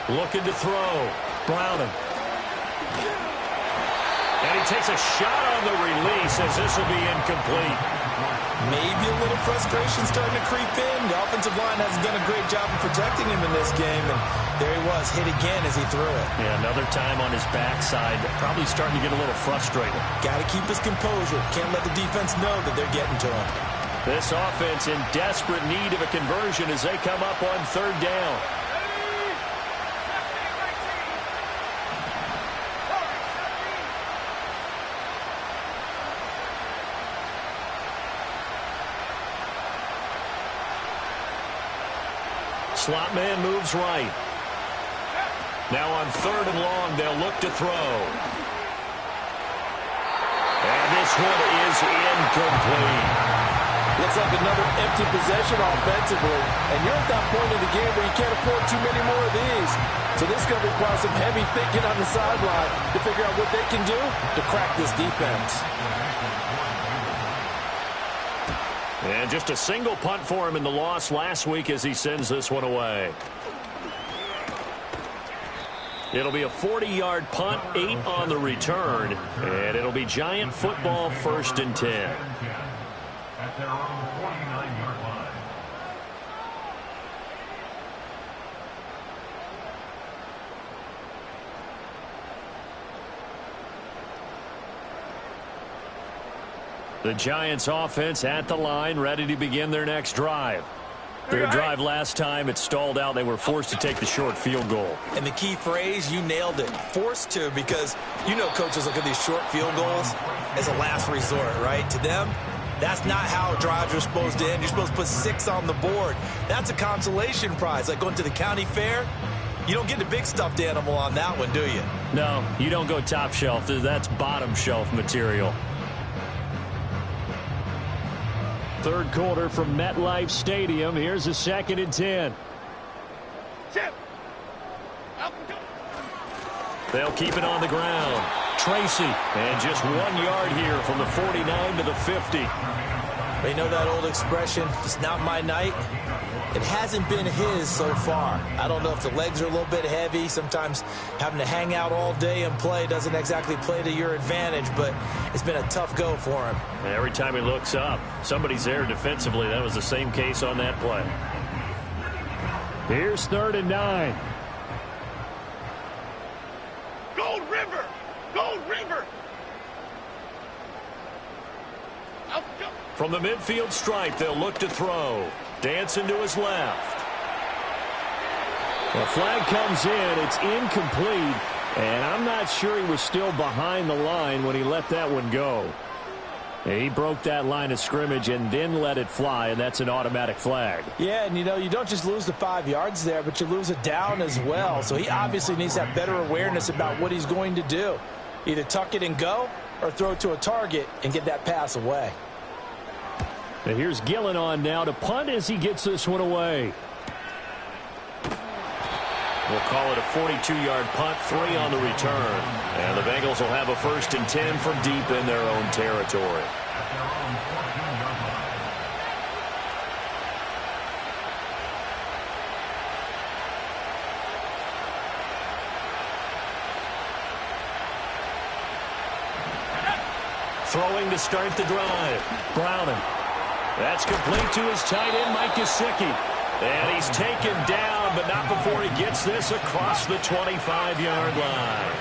Looking to throw. Browning. And he takes a shot on the release as this will be incomplete. Maybe a little frustration starting to creep in. The offensive line hasn't done a great job of protecting him in this game. And there he was, hit again as he threw it. Yeah, another time on his backside. Probably starting to get a little frustrated. Got to keep his composure. Can't let the defense know that they're getting to him. This offense in desperate need of a conversion as they come up on 3rd down. Slot man moves right. Now on 3rd and long, they'll look to throw. And this one is incomplete. Looks like another empty possession offensively. And you're at that point in the game where you can't afford too many more of these. So this is going to require some heavy thinking on the sideline to figure out what they can do to crack this defense. And just a single punt for him in the loss last week as he sends this one away. It'll be a 40-yard punt, 8 on the return, and it'll be Giant football 1st and 10. At their own 49-yard line. The Giants offense at the line, ready to begin their next drive. Their drive last time, it stalled out. They were forced to take the short field goal. And the key phrase, you nailed it. Forced to, because you know coaches look at these short field goals as a last resort, right? To them, that's not how drives are supposed to end. You're supposed to put 6 on the board. That's a consolation prize. Like going to the county fair, you don't get the big stuffed animal on that one, do you? No, you don't go top shelf. That's bottom shelf material. 3rd quarter from MetLife Stadium. Here's a 2nd and 10. They'll keep it on the ground. Tracy, and just 1 yard here from the 49 to the 50. You know that old expression, it's not my night? It hasn't been his so far. I don't know if the legs are a little bit heavy. Sometimes having to hang out all day and play doesn't exactly play to your advantage, but it's been a tough go for him. And every time he looks up, somebody's there defensively. That was the same case on that play. Here's 3rd and 9. Gold River! Gold River! From the midfield stripe, they'll look to throw. Dancing to his left. The flag comes in. It's incomplete. And I'm not sure he was still behind the line when he let that one go. He broke that line of scrimmage and then let it fly, and that's an automatic flag. Yeah, and you don't just lose the 5 yards there, but you lose it down as well. So he obviously needs to have better awareness about what he's going to do. Either tuck it and go or throw it to a target and get that pass away. And here's Gillen on now to punt as he gets this one away. We'll call it a 42-yard punt, 3 on the return. And the Bengals will have a 1st and 10 from deep in their own territory. Throwing to start the drive. Browning. That's complete to his tight end, Mike Gesicki. And he's taken down, but not before he gets this across the 25-yard line.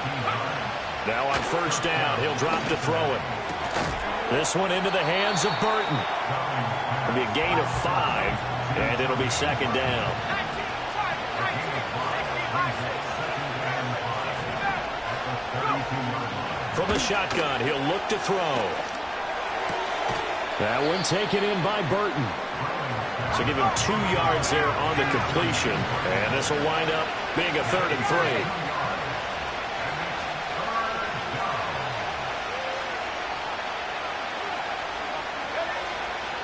Now on 1st down, he'll drop to throw it. This one into the hands of Burton. It'll be a gain of 5, and it'll be 2nd down. From the shotgun, he'll look to throw. That one taken in by Burton. So give him 2 yards there on the completion. And this will wind up being a 3rd and 3.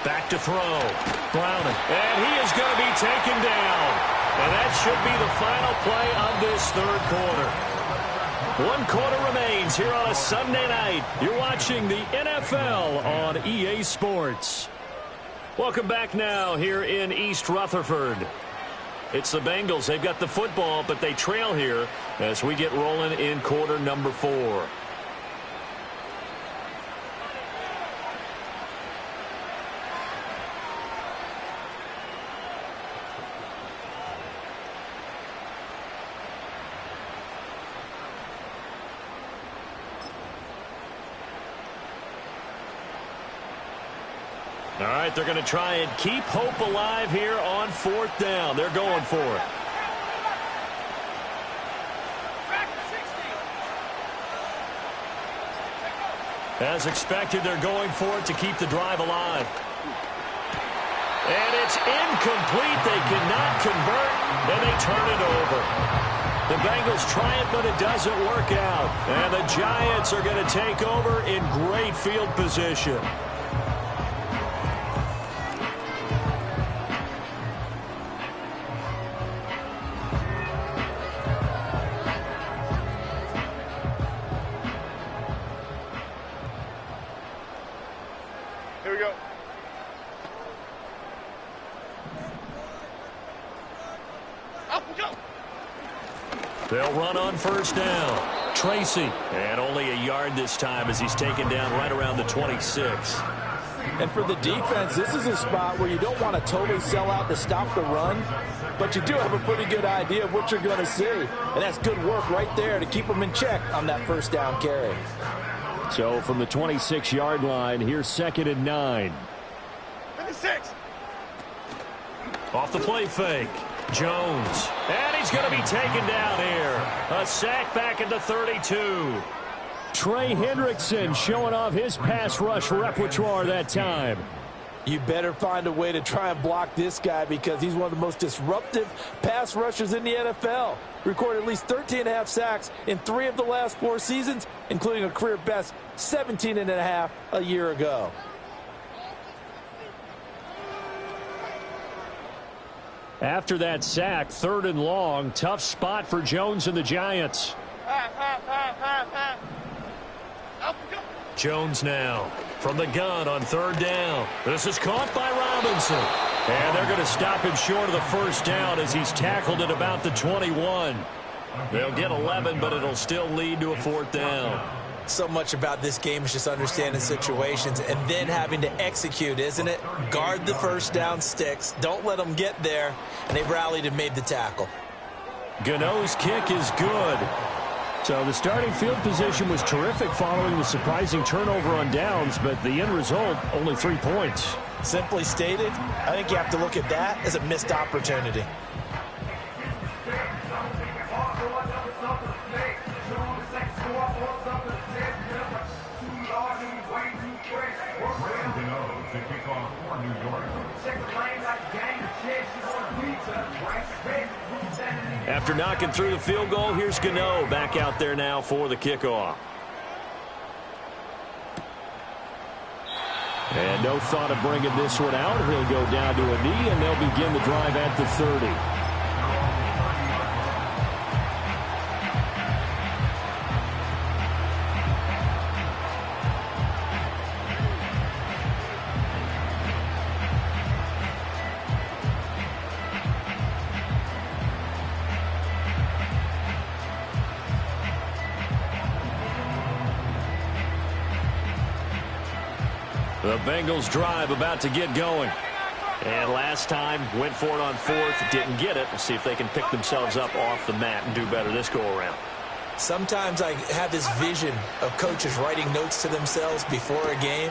Back to throw. Browning. And he is going to be taken down. And that should be the final play of this 3rd quarter. 1 quarter remains here on a Sunday night. You're watching the NFL on EA Sports. Welcome back now here in East Rutherford. It's the Bengals. They've got the football, but they trail here as we get rolling in quarter number 4. All right, they're going to try and keep hope alive here on 4th down. They're going for it. As expected, they're going for it to keep the drive alive. And it's incomplete. They cannot convert, and they turn it over. The Bengals try it, but it doesn't work out. And the Giants are going to take over in great field position. Here we go. Up we go. They'll run on 1st down. Tracy. And only a yard this time as he's taken down right around the 26. And for the defense, this is a spot where you don't want to totally sell out to stop the run, but you do have a pretty good idea of what you're going to see. And that's good work right there to keep them in check on that 1st down carry. So from the 26-yard line, here's 2nd and 9. 56. Off the play fake. Jones. And he's going to be taken down here. A sack back at the 32. Trey Hendrickson showing off his pass rush repertoire that time. You better find a way to try and block this guy because he's one of the most disruptive pass rushers in the NFL. Recorded at least 13.5 sacks in 3 of the last 4 seasons, including a career best 17.5 a year ago. After that sack, 3rd and long, tough spot for Jones and the Giants. Jones now from the gun on 3rd down. This is caught by Robinson. And they're going to stop him short of the 1st down as he's tackled at about the 21. They'll get 11, but it'll still lead to a 4th down. So much about this game is just understanding situations and then having to execute, isn't it? Guard the 1st down sticks. Don't let them get there. And they rallied and made the tackle. Gano's kick is good. So the starting field position was terrific following the surprising turnover on downs, but the end result, only 3 points. Simply stated, I think you have to look at that as a missed opportunity. After knocking through the field goal, here's Gano back out there now for the kickoff. And no thought of bringing this one out. He'll go down to a knee, and they'll begin the drive at the 30. The Bengals drive about to get going. And last time, went for it on fourth, didn't get it. We'll see if they can pick themselves up off the mat and do better this go-around. Sometimes I have this vision of coaches writing notes to themselves before a game.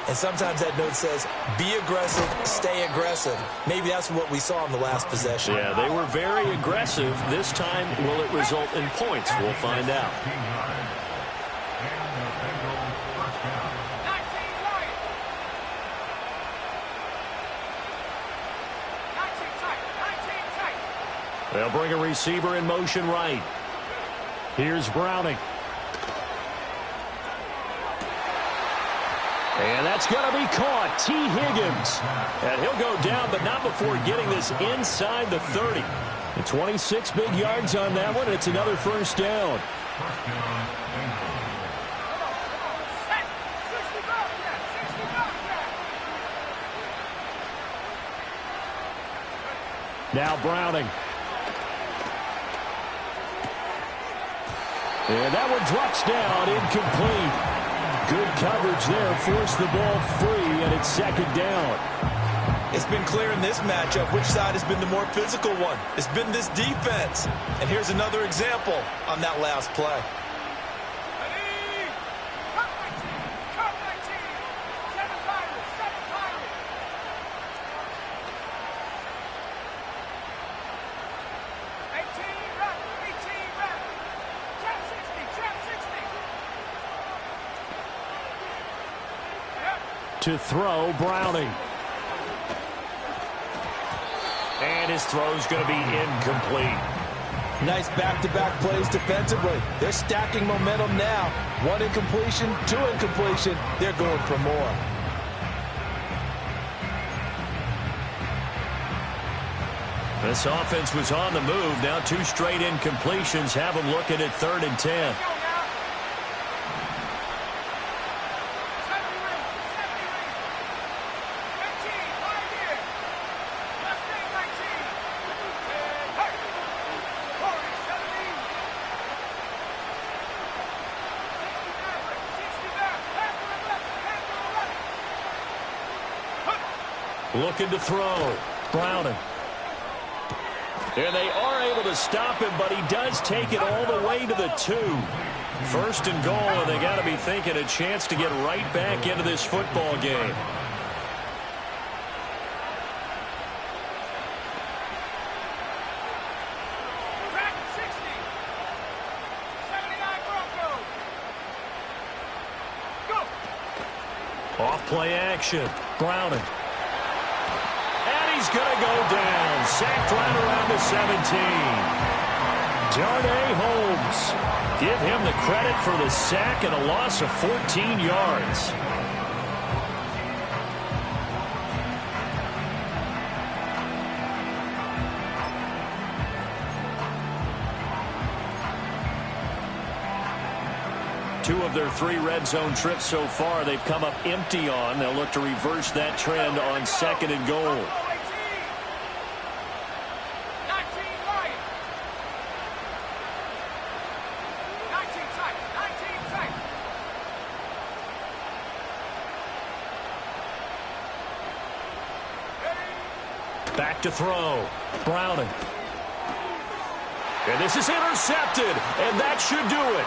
And sometimes that note says, be aggressive, stay aggressive. Maybe that's what we saw in the last possession. Yeah, they were very aggressive. This time, will it result in points? We'll find out. They'll bring a receiver in motion right. Here's Browning. And that's going to be caught. T. Higgins. And he'll go down, but not before getting this inside the 30. And 26 big yards on that one. It's another first down. Now Browning. And that one drops down, incomplete. Good coverage there, forced the ball free, and it's second down. It's been clear in this matchup which side has been the more physical one. It's been this defense. And here's another example on that last play. To throw, Browning. And his throw's going to be incomplete. Nice back-to-back plays defensively. They're stacking momentum now. One incompletion, two incompletion. They're going for more. This offense was on the move. Now two straight incompletions have them looking at 3rd and 10. Looking to throw. Browning. And they are able to stop him, but he does take it all the way to the 2. 1st and goal, and they got to be thinking a chance to get right back into this football game. Off play action. Browning. He's going to go down. Sacked right around the 17. Darnay Holmes. Give him the credit for the sack and a loss of 14 yards. Two of their 3 red zone trips so far they've come up empty on. They'll look to reverse that trend on 2nd and goal. Back to throw. Browning. And this is intercepted, and that should do it.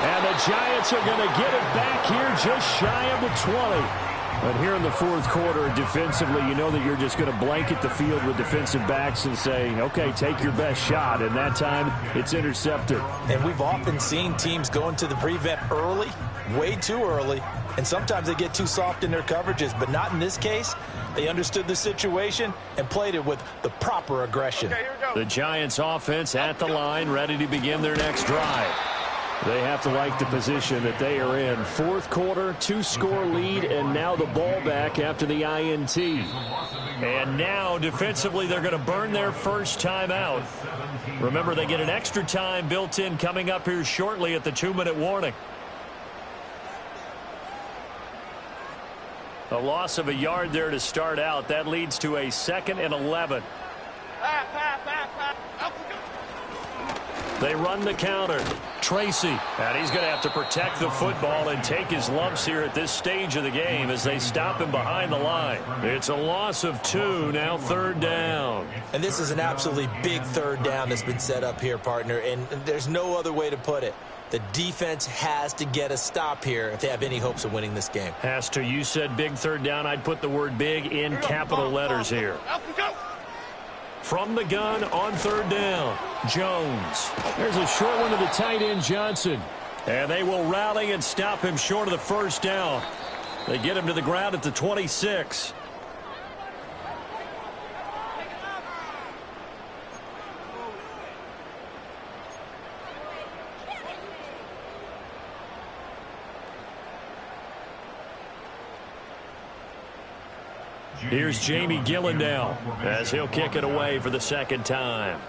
And the Giants are going to get it back here just shy of the 20. But here in the 4th quarter, defensively, you know that you're just going to blanket the field with defensive backs and say, okay, take your best shot. And that time, it's intercepted. And we've often seen teams go into the prevent early, way too early, and sometimes they get too soft in their coverages. But not in this case. They understood the situation and played it with the proper aggression. Okay, here we go. The Giants offense at the line, ready to begin their next drive. They have to like the position that they are in. Fourth quarter, 2-score lead, and now the ball back after the INT. And now, defensively, they're going to burn their first time out. Remember, they get an extra time built in coming up here shortly at the 2-minute warning. A loss of a yard there to start out. That leads to a 2nd and 11. They run the counter. Tracy. And he's going to have to protect the football and take his lumps here at this stage of the game as they stop him behind the line. It's a loss of 2, now 3rd down. And this is an absolutely big 3rd down that's been set up here, partner, and there's no other way to put it. The defense has to get a stop here if they have any hopes of winning this game. Has to. You said big 3rd down. I'd put the word big in capital letters here. From the gun on 3rd down, Jones. There's a short one to the tight end, Johnson. And they will rally and stop him short of the 1st down. They get him to the ground at the 26. Here's Jamie Gillen now as he'll kick it away for the 2nd time.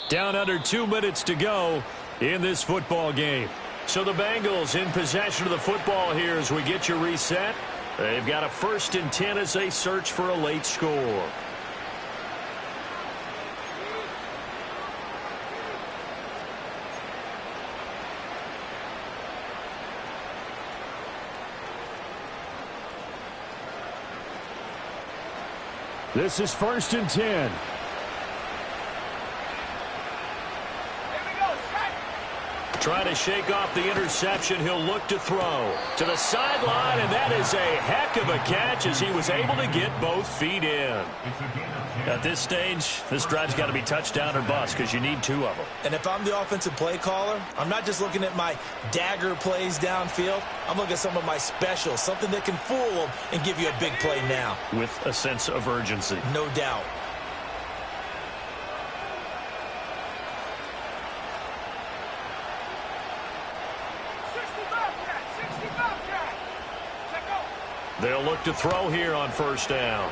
Down under 2 minutes to go in this football game. So the Bengals in possession of the football here as we get you reset. They've got a 1st and 10 as they search for a late score. This is 1st and 10. Trying to shake off the interception. He'll look to throw to the sideline, and that is a heck of a catch as he was able to get both feet in. At this stage, this drive's got to be touchdown or bust because you need 2 of them. And if I'm the offensive play caller, I'm not just looking at my dagger plays downfield. I'm looking at some of my specials, something that can fool them and give you a big play now. With a sense of urgency. No doubt. They'll look to throw here on 1st down.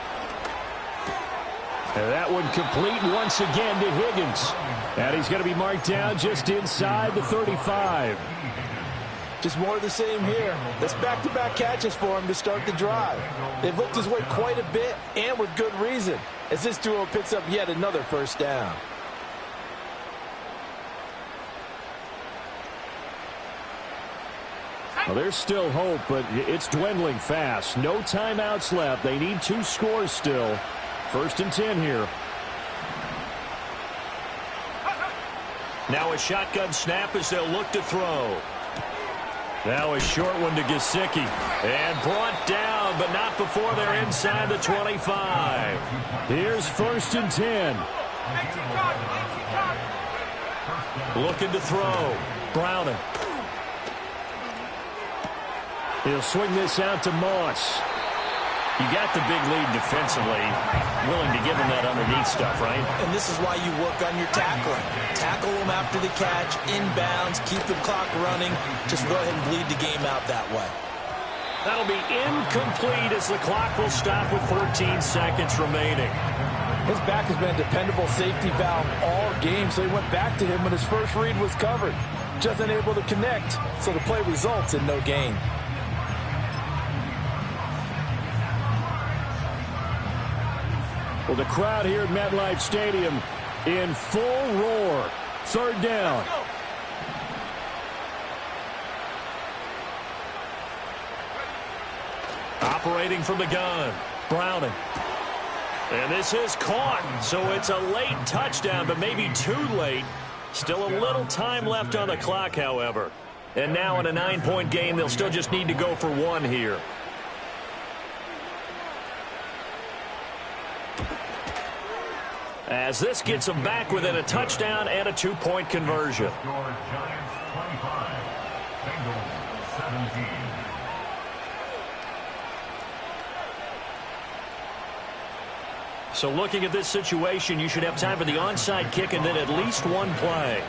And that one complete once again to Higgins. And he's going to be marked down just inside the 35. Just more of the same here. That's back-to-back catches for him to start the drive. They've looked his way quite a bit, and with good reason, as this duo picks up yet another 1st down. Well, there's still hope, but it's dwindling fast. No timeouts left. They need 2 scores still. 1st and 10 here. Now a shotgun snap as they'll look to throw. Now a short one to Gesicki. And brought down, but not before they're inside the 25. Here's 1st and 10. Looking to throw. Browning. He'll swing this out to Moss. You got the big lead defensively. Willing to give him that underneath stuff, right? And this is why you work on your tackling. Tackle them after the catch, inbounds, keep the clock running. Just go ahead and bleed the game out that way. That'll be incomplete as the clock will stop with 14 seconds remaining. His back has been a dependable safety valve all game, so he went back to him when his first read was covered. Just unable to connect, so the play results in no gain. Well, the crowd here at MetLife Stadium in full roar. 3rd down. Operating from the gun. Browning. And this is caught, so it's a late touchdown, but maybe too late. Still a little time left on the clock, however. And now in a 9-point game, they'll still just need to go for 1 here. as this gets them back within a touchdown and a 2-point conversion. Giants 25, Bengals 17. So looking at this situation, you should have time for the onside kick and then at least one play.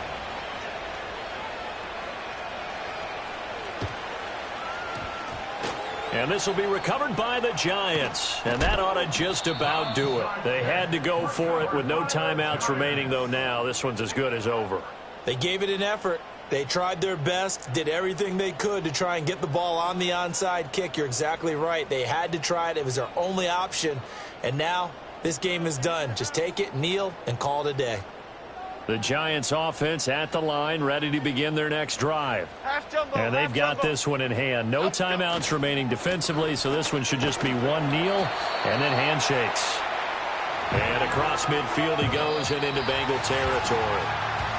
And this will be recovered by the Giants. And that ought to just about do it. They had to go for it with no timeouts remaining, though now. This one's as good as over. They gave it an effort. They tried their best, did everything they could to try and get the ball on the onside kick. You're exactly right. They had to try it. It was their only option. And now this game is done. Just take it, kneel, and call it a day. The Giants offense at the line, ready to begin their next drive. And they've got this one in hand. No timeouts remaining defensively, so this one should just be one kneel and then handshakes. And across midfield he goes and into Bengal territory.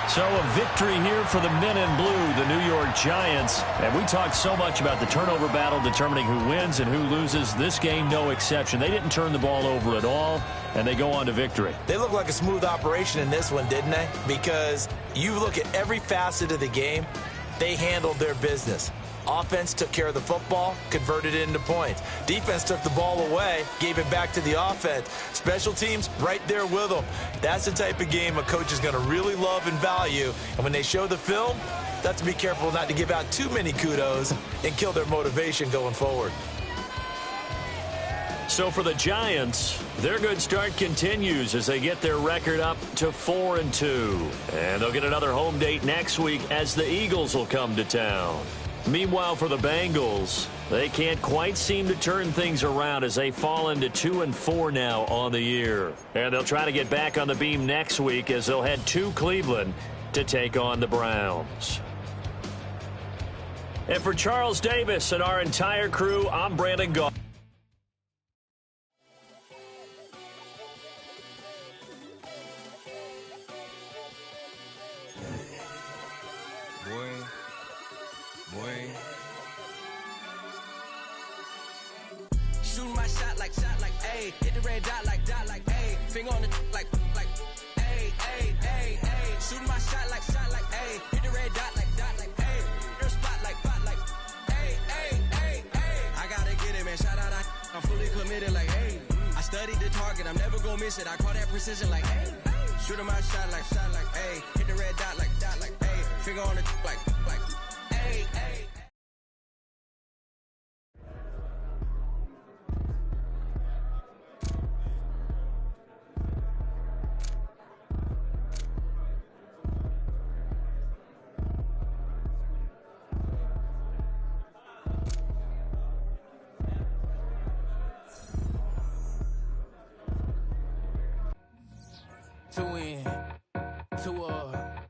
So a victory here for the men in blue, the New York Giants. And we talked so much about the turnover battle determining who wins and who loses. This game, no exception. They didn't turn the ball over at all, and they go on to victory. They look like a smooth operation in this one, didn't they? Because you look at every facet of the game, they handled their business. Offense took care of the football, converted it into points. Defense took the ball away, gave it back to the offense. Special teams, right there with them. That's the type of game a coach is going to really love and value. And when they show the film, they have to be careful not to give out too many kudos and kill their motivation going forward. So for the Giants, their good start continues as they get their record up to 4-2. And they'll get another home date next week as the Eagles will come to town. Meanwhile, for the Bengals, they can't quite seem to turn things around as they fall into 2-4 now on the year. And they'll try to get back on the beam next week as they'll head to Cleveland to take on the Browns. And for Charles Davis and our entire crew, I'm Brandon Gaw. Shooting my shot like, ayy. Hit the red dot like, ayy. Finger on the like, ayy, ayy, ayy, ayy. Shooting my shot like, ayy. Hit the red dot like, ayy. Air spot like, ayy, ayy, ayy, ayy. I gotta get it, man. Shout out, I'm fully committed like, ayy. I studied the target, I'm never gonna miss it. I call that precision like, ayy. Shooting my shot like, ayy. Hit the red dot like, ayy. Finger on the like, ayy, ayy. Two in, two up,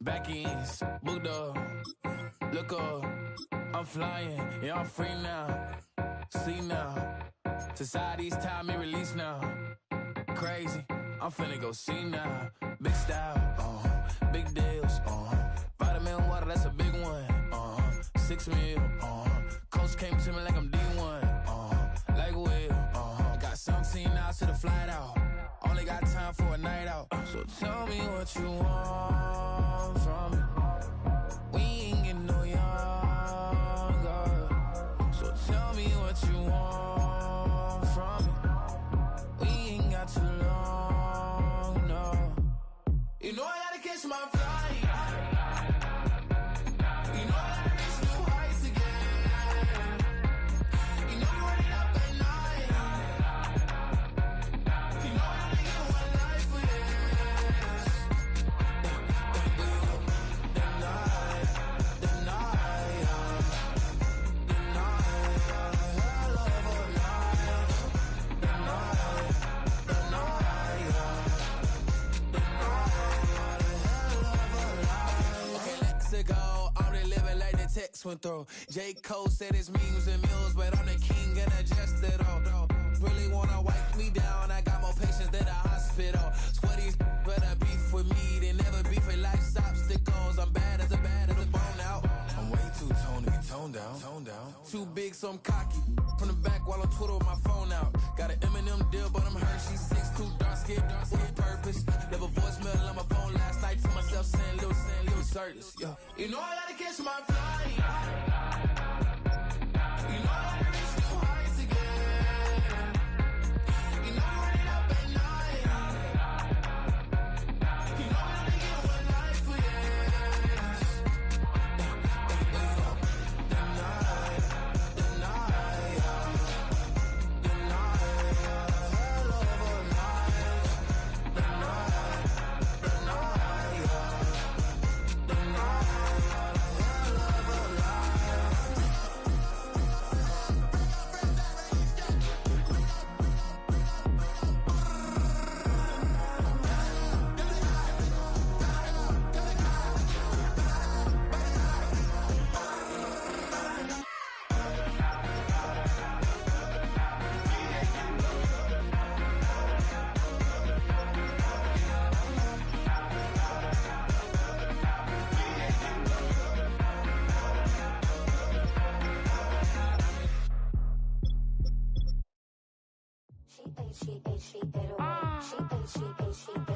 back ends, booked up, look up, I'm flying, yeah, I'm free now, see now, society's time me release now, crazy, I'm finna go see now, big style, big deals, vitamin water, that's a big one, 6 mil, coach came to me like I'm D1, like Will, got 17 hours to the flight out. Only got time for a night out. So tell me what you want from me. We ain't getting no younger. So tell me what you want from me. We ain't got too long, no. You know I gotta catch my flight. You know I gotta reach new heights again. You know you running up at night. You know text went through. J. Cole said his memes and mules, but I'm the king and adjust it all. Really wanna wipe me down, I got more patience than a hospital. Sweaty better beef with me, they never beef with life's obstacles. I'm bad as a bone out. I'm way too toned to be toned down. Too big, so I'm cocky. from the back while on Twitter with my phone out. Got an Eminem deal, but I'm hurt. She's 6'2", dark skin, with purpose. Never voicemail on my phone last night to myself saying little Curtis. Yeah. You know I gotta catch my flight. You know I gotta reach new heights again. You know I'm running up at night. You know I only get one life for this. She ate, she ate, she ate away. She ate, she ate, she ate.